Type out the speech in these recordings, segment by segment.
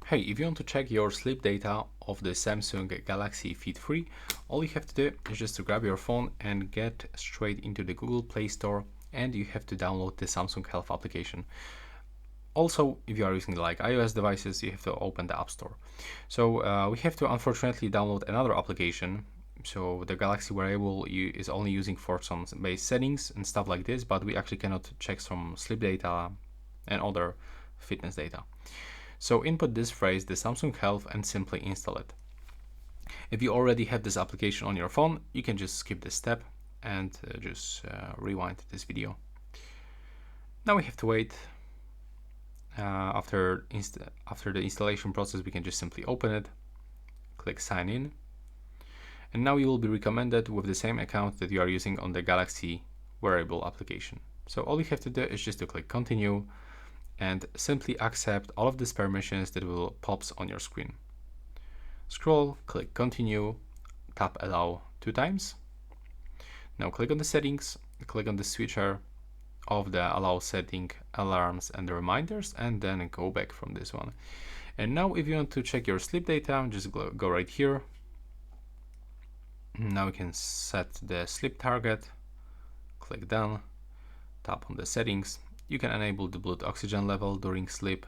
Hey, if you want to check your sleep data of the Samsung Galaxy Fit 3, all you have to do is just to grab your phone and get straight into the Google Play Store, and you have to download the Samsung Health application. Also, if you are using like iOS devices, you have to open the App Store. So we have to unfortunately download another application. So the Galaxy Wearable is only using for some base settings and stuff like this, but we actually cannot check some sleep data and other fitness data. So input this phrase, the Samsung Health, and simply install it. If you already have this application on your phone, you can just skip this step and just rewind this video. Now we have to wait. After the installation process, we can just simply open it, click sign in, and now you will be recommended with the same account that you are using on the Galaxy Wearable application. So all you have to do is just to click continue and simply accept all of these permissions that will pop on your screen. Scroll, click continue, tap allow 2 times. Now click on the settings, click on the switcher of the allow setting, alarms and the reminders, and then go back from this one. And now if you want to check your sleep data, just go right here. Now we can set the sleep target, click done, tap on the settings. You can enable the blood oxygen level during sleep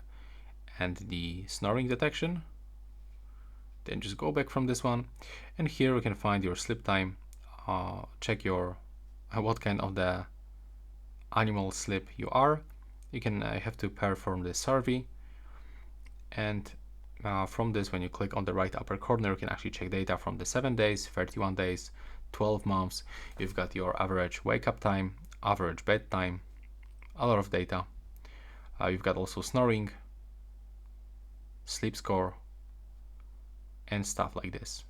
and the snoring detection. Then just go back from this one, and here we can find your sleep time, check your what kind of the animal sleep you are. You can have to perform the survey, and from this, when you click on the right upper corner, you can actually check data from the 7 days, 31 days, 12 months. You've got your average wake up time, average bedtime, a lot of data. You've got also snoring, sleep score, and stuff like this.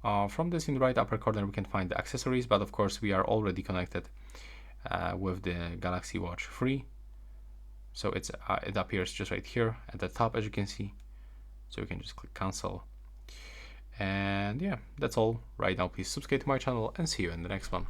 From this, in the right upper corner, we can find the accessories, but of course we are already connected with the Galaxy Watch 3. So it appears just right here at the top, as you can see. So you can just click cancel. And yeah, that's all right now. Please subscribe to my channel and see you in the next one.